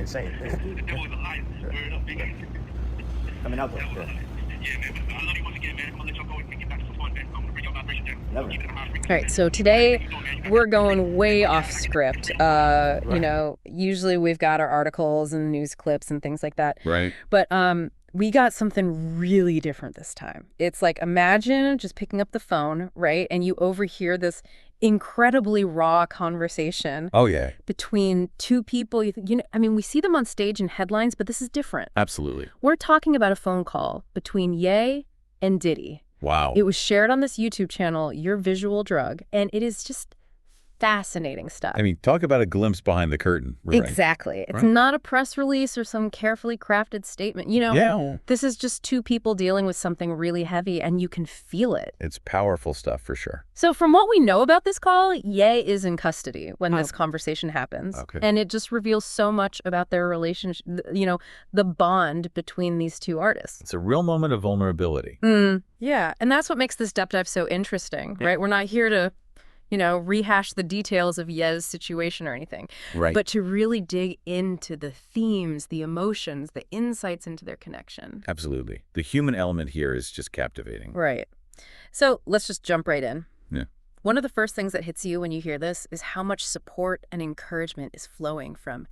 insane. The devil is a liar. Word up, big. Coming out there. Yeah, man. I love you once again, man. I'm gonna let y'all go and get back to some fun, man. I'm gonna bring your vibration down. Never. Keep it in a high frequency. All right, so today we're going way off script. You know, usually we've got our articles and news clips and things like that. Right. But we got something really different this time. It's like, imagine just picking up the phone, right? And you overhear this incredibly raw conversation. Oh, yeah. Between two people. I mean, we see them on stage in headlines, but this is different. Absolutely. We're talking about a phone call between Ye and Diddy. Wow. It was shared on this YouTube channel, Your Visual Drug, and it is just fascinating stuff. I mean, talk about a glimpse behind the curtain. Right. Exactly. It's not a press release or some carefully crafted statement. You know, this is just two people dealing with something really heavy, and you can feel it. It's powerful stuff for sure. So from what we know about this call, Ye is in custody when this conversation happens. Okay. And it just reveals so much about their relationship, you know, the bond between these two artists. It's a real moment of vulnerability. Yeah. And that's what makes this depth dive so interesting, right? We're not here to, you know, rehash the details of Ye's situation or anything. Right. But to really dig into the themes, the emotions, the insights into their connection. Absolutely. The human element here is just captivating. Right. So let's just jump right in. Yeah. One of the first things that hits you when you hear this is how much support and encouragement is flowing from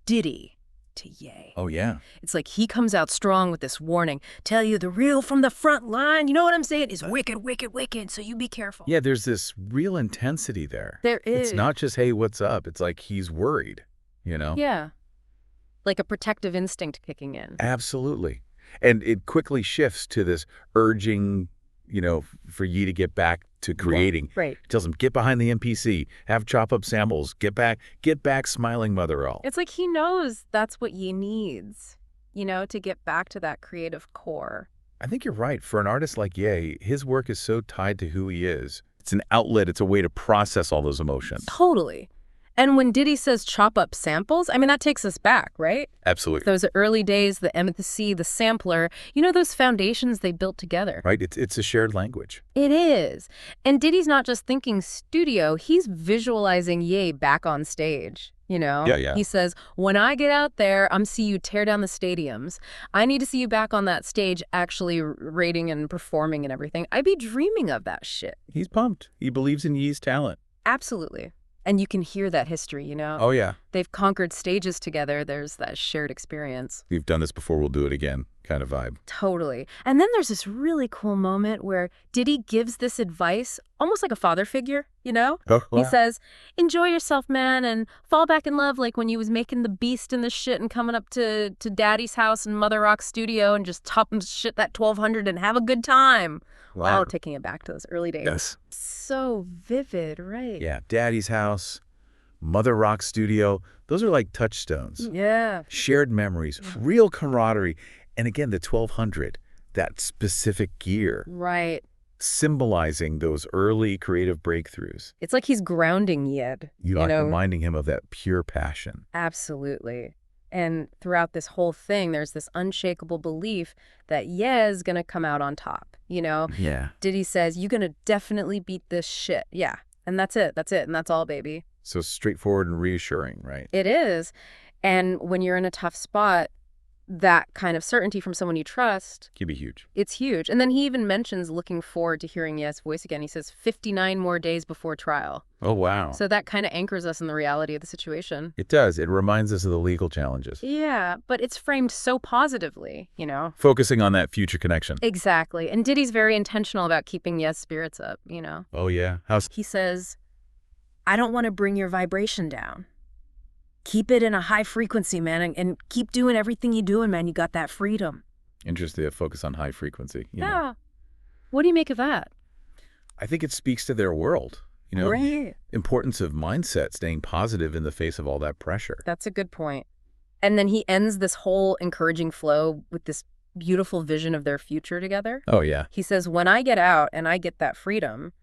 Diddy to Ye. Oh, yeah. It's like he comes out strong with this warning. Tell you the real from the front line, you know what I'm saying, is wicked, wicked, wicked, so you be careful. Yeah, there's this real intensity there. There is. It's not just, hey, what's up? It's like he's worried, you know? Yeah. Like a protective instinct kicking in. Absolutely. And it quickly shifts to this urging, you know, for Ye to get back to creating. Right. He tells him, get behind the MPC, have chop up samples, get back smiling mother all. It's like he knows that's what Ye needs, you know, to get back to that creative core. I think you're right. For an artist like Ye, his work is so tied to who he is. It's an outlet. It's a way to process all those emotions. Totally. And when Diddy says chop up samples, I mean, that takes us back, right? Absolutely. Those early days, the MPC, the sampler, you know, those foundations they built together. Right? It's a shared language. It is. And Diddy's not just thinking studio, he's visualizing Ye back on stage. You know? Yeah. He says, when I get out there, I'm see you tear down the stadiums. I need to see you back on that stage actually rating and performing and everything. I'd be dreaming of that shit. He's pumped. He believes in Ye's talent. Absolutely. And you can hear that history, you know? Oh, yeah. They've conquered stages together. There's that shared experience. We've done this before, we'll do it again kind of vibe. Totally. And then there's this really cool moment where Diddy gives this advice, almost like a father figure, you know? Oh, wow. He says, enjoy yourself, man, and fall back in love like when you was making the beast and the shit and coming up to Daddy's house and Mother Rock's studio and just topping shit that 1200 and have a good time. Wow, taking it back to those early days. Yes. So vivid, right? Yeah, Daddy's house, Mother Rock studio, those are like touchstones. Yeah. Shared memories, real camaraderie. And again, the 1200, that specific gear. Right. Symbolizing those early creative breakthroughs. It's like he's grounding Yed. You know, reminding him of that pure passion. Absolutely. And throughout this whole thing, there's this unshakable belief that Ye's going to come out on top, you know? Yeah. Diddy says, you're going to definitely beat this shit. Yeah. And that's it. That's it. And that's all, baby. So straightforward and reassuring, right? It is. And when you're in a tough spot, that kind of certainty from someone you trust Can be huge. It's huge. And then he even mentions looking forward to hearing Ye's voice again. He says 59 more days before trial. Oh, wow. So that kind of anchors us in the reality of the situation. It does. It reminds us of the legal challenges. Yeah, but it's framed so positively, you know? Focusing on that future connection. Exactly. And Diddy's very intentional about keeping Ye's spirits up, you know? Oh, yeah. He says, I don't want to bring your vibration down. Keep it in a high frequency, man, and keep doing everything you're doing, man. You got that freedom. Interesting to focus on high frequency. You know. Yeah. What do you make of that? I think it speaks to their world. You know, Right. Importance of mindset, staying positive in the face of all that pressure. That's a good point. And then he ends this whole encouraging flow with this beautiful vision of their future together. Oh, yeah. He says, when I get out and I get that freedom,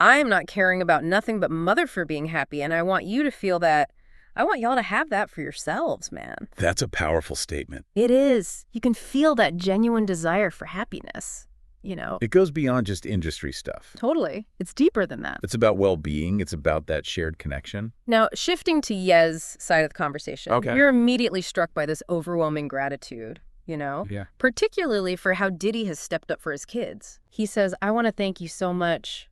I am not caring about nothing but mother for being happy. And I want you to feel that. I want y'all to have that for yourselves, man. That's a powerful statement. It is. You can feel that genuine desire for happiness. you know. It goes beyond just industry stuff. Totally. It's deeper than that. It's about well-being. It's about that shared connection. Now, shifting to Yez's side of the conversation, Okay. you're immediately struck by this overwhelming gratitude, you know? Yeah. Particularly for how Diddy has stepped up for his kids. He says, I want to thank you so much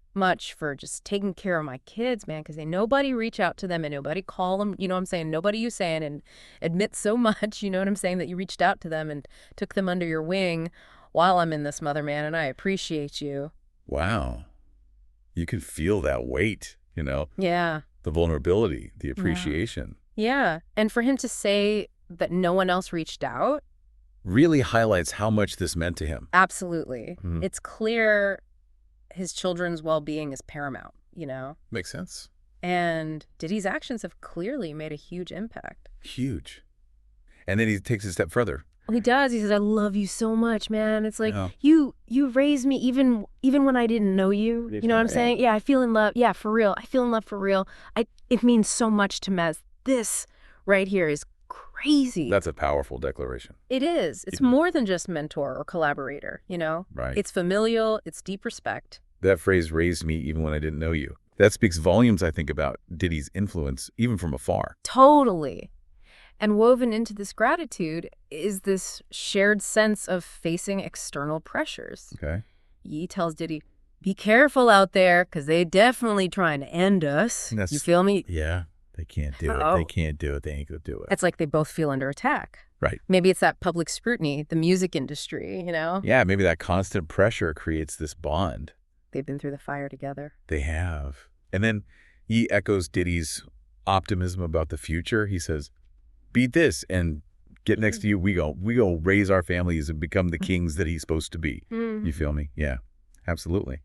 for just taking care of my kids, man, because nobody reach out to them and nobody call them, you know what I'm saying? Nobody you saying and admit so much, you know what I'm saying, that you reached out to them and took them under your wing while I'm in this, mother, man, and I appreciate you. Wow. You can feel that weight, you know? Yeah. The vulnerability, the appreciation. Yeah. And for him to say that no one else reached out. Really highlights how much this meant to him. Absolutely. Mhm. It's clear his children's well-being is paramount, you know? Makes sense. And Diddy's actions have clearly made a huge impact. Huge. And then he takes it a step further. Well, he does. He says, I love you so much, man. It's like, Yeah. you raised me even when I didn't know you. You know what I'm saying? Yeah, I feel in love. Yeah, for real. I feel in love for real. It means so much to Mez. This right here is crazy. That's a powerful declaration. It is. It's more than just mentor or collaborator, you know? Right. It's familial. It's deep respect. That phrase raised me even when I didn't know you. That speaks volumes, I think, about Diddy's influence, even from afar. Totally. And woven into this gratitude is this shared sense of facing external pressures. Okay. Ye tells Diddy, be careful out there, because they definitely trying to end us. You feel me? Yeah. They can't do it. Oh. They can't do it. They ain't gonna do it. It's like they both feel under attack. Right. Maybe it's that public scrutiny, the music industry, you know? Yeah, maybe that constant pressure creates this bond. They've been through the fire together. They have. And then he echoes Diddy's optimism about the future. He says, beat this and get next to you. We go raise our families and become the kings that he's supposed to be. You feel me? Yeah, absolutely.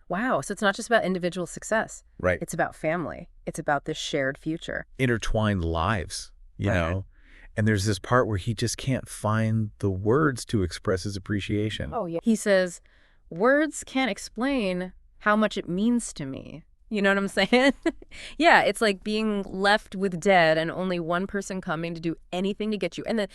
Wow. So it's not just about individual success. Right. It's about family. It's about this shared future. Intertwined lives, you know? And there's this part where he just can't find the words to express his appreciation. Oh, yeah. He says, words can't explain how much it means to me. You know what I'm saying? Yeah, it's like being left with dead and only one person coming to do anything to get you. And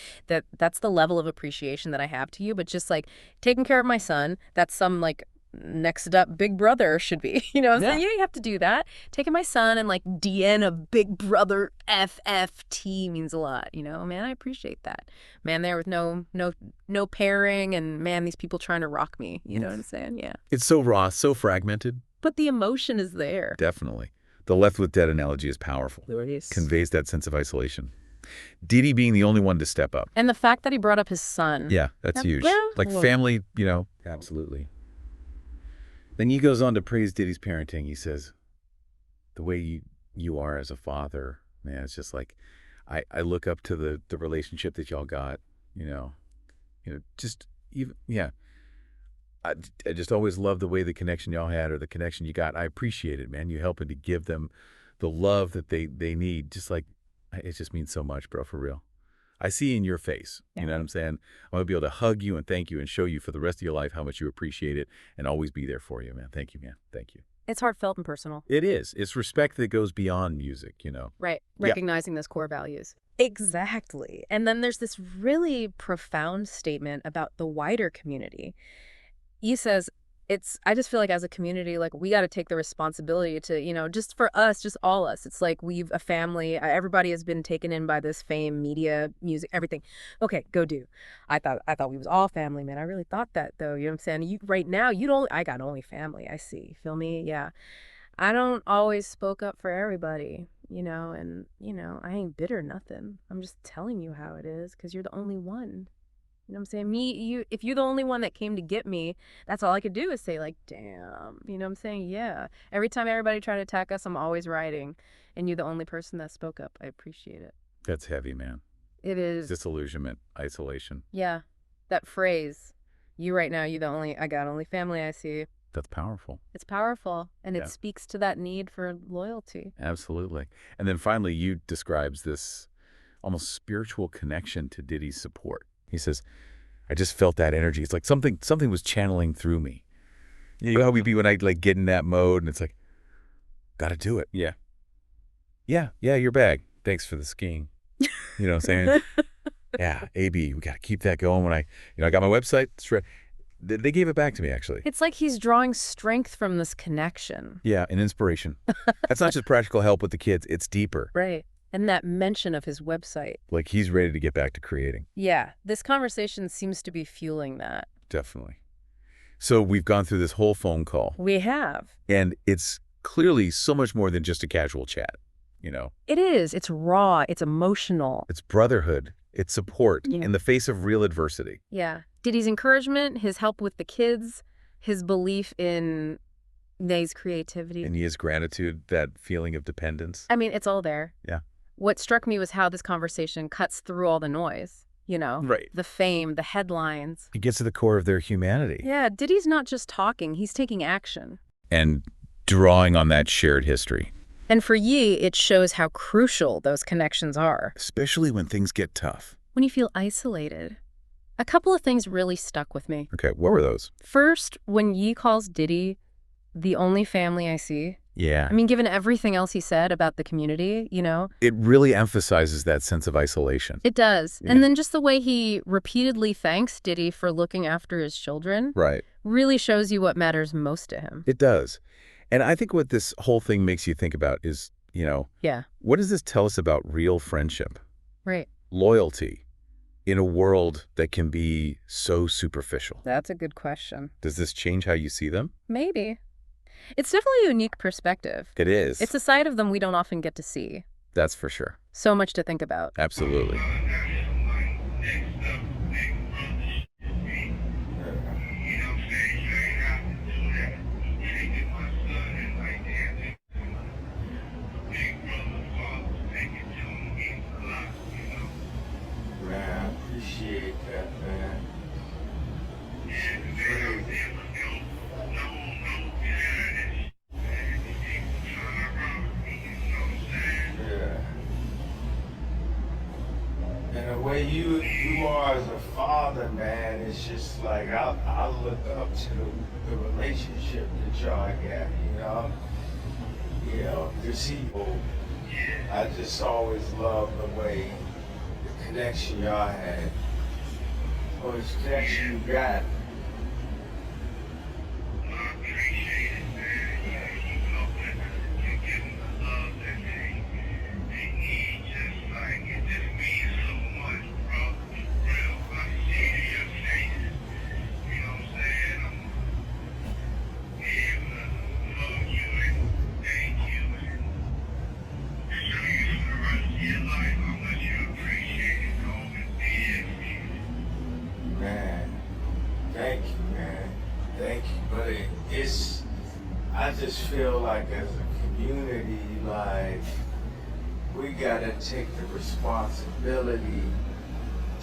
that's the level of appreciation that I have to you. But just like taking care of my son, that's some like next up big brother should be. You know what I'm saying? You have to do that. Taking my son and like DN of big brother FFT means a lot. You know, man, I appreciate that. Man, there with no pairing and man, these people trying to rock me. You know what I'm saying? Yeah. It's so raw, so fragmented. But the emotion is there. Definitely. The left with dead analogy is powerful. There it is. Conveys that sense of isolation. Diddy being the only one to step up. And the fact that he brought up his son. Yeah, that's huge. well, Like well- family, you know. Absolutely. Then he goes on to praise Diddy's parenting. He says, the way you are as a father, man, it's just like, I look up to the relationship that y'all got, you know, just even, yeah. I just always love the way the connection y'all had or the connection you got. I appreciate it, man. You helping to give them the love that they need. Just like, it just means so much, bro, for real. I see in your face, you know what I'm saying? I'm going to be able to hug you and thank you and show you for the rest of your life how much you appreciate it and always be there for you, man. Thank you, man. Thank you. It's heartfelt and personal. It is. It's respect that goes beyond music, you know? Right. Yeah. Recognizing those core values. Exactly. And then there's this really profound statement about the wider community. He says, I just feel like as a community, like we got to take the responsibility to, you know, just for us, just all us. It's like we've a family. Everybody has been taken in by this fame, media, music, everything. Okay, go do. I thought we was all family, man. I really thought that though. You know what I'm saying? Right now, I got only family. I see. Feel me? Yeah. I don't always spoke up for everybody, you know, and, you know, I ain't bitter nothing. I'm just telling you how it is because you're the only one. You know what I'm saying? If you're the only one that came to get me, that's all I could do is say like, damn, you know what I'm saying? Yeah. Every time everybody tried to attack us, I'm always writing. And you're the only person that spoke up. I appreciate it. That's heavy, man. It is. Disillusionment, isolation. Yeah. That phrase, you right now, I got only family I see. That's powerful. It's powerful. And Yeah. it speaks to that need for loyalty. Absolutely. And then finally, you describes this almost spiritual connection to Diddy's support. He says, I just felt that energy. It's like something was channeling through me. You know how we be when I like get in that mode and it's like, gotta do it. Yeah. Yeah, your bag. Thanks for the skiing. You know what I'm saying? Yeah, AB, we gotta keep that going. When I got my website, They gave it back to me, actually. It's like he's drawing strength from this connection. Yeah, an inspiration. That's not just practical help with the kids. It's deeper. Right. And that mention of his website. Like he's ready to get back to creating. Yeah, this conversation seems to be fueling that. Definitely. So we've gone through this whole phone call. We have. And it's clearly so much more than just a casual chat, you know? It is. It's raw. It's emotional. It's brotherhood. It's support Yeah. in the face of real adversity. Yeah. Diddy's encouragement, his help with the kids, his belief in Nay's creativity. And his gratitude, that feeling of dependence. I mean, it's all there. Yeah. What struck me was how this conversation cuts through all the noise, you know? Right. The fame, the headlines. It gets to the core of their humanity. Yeah, Diddy's not just talking, he's taking action. And drawing on that shared history. And for Ye, it shows how crucial those connections are. Especially when things get tough. When you feel isolated. A couple of things really stuck with me. Okay, what were those? First, when Ye calls Diddy the only family I see. Yeah. I mean, given everything else he said about the community, you know? It really emphasizes that sense of isolation. It does. Yeah. And then just the way he repeatedly thanks Diddy for looking after his children Right. really shows you what matters most to him. It does. And I think what this whole thing makes you think about is, you know, Yeah, what does this tell us about real friendship? right. Loyalty in a world that can be so superficial. That's a good question. Does this change how you see them? Maybe. It's definitely a unique perspective. It is. It's a side of them we don't often get to see. That's for sure. So much to think about. Absolutely. Man, I appreciate that, man. Yeah. And the way you are as a father, man, it's just like I look up to the relationship that y'all got, you know. You know, this evil. I just always love the way the connection y'all had. Or this connection you got. Man, thank you, man. Thank you. But I just feel like as a community, like, we gotta take the responsibility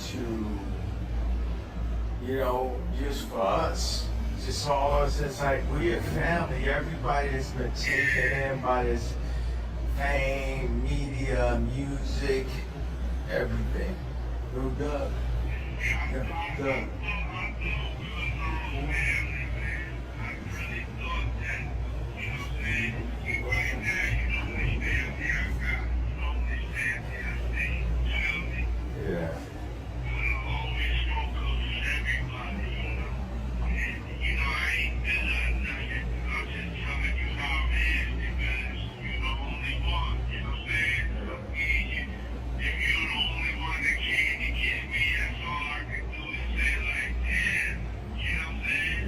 to, you know, just for us, just all of us, it's like we a family. Everybody that's been taken in by this fame, media, music, everything. No doubt. Yeah, Doug. Yeah.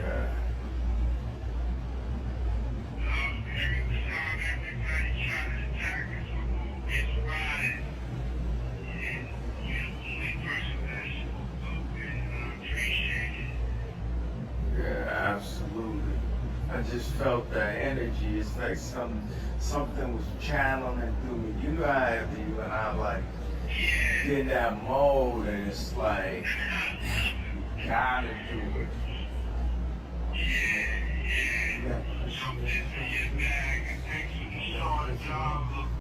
Yeah. Yeah, absolutely. I just felt that energy. It's like something was channeling through me. You know how it be when I like get in that mode and it's like gotta do it. Yeah.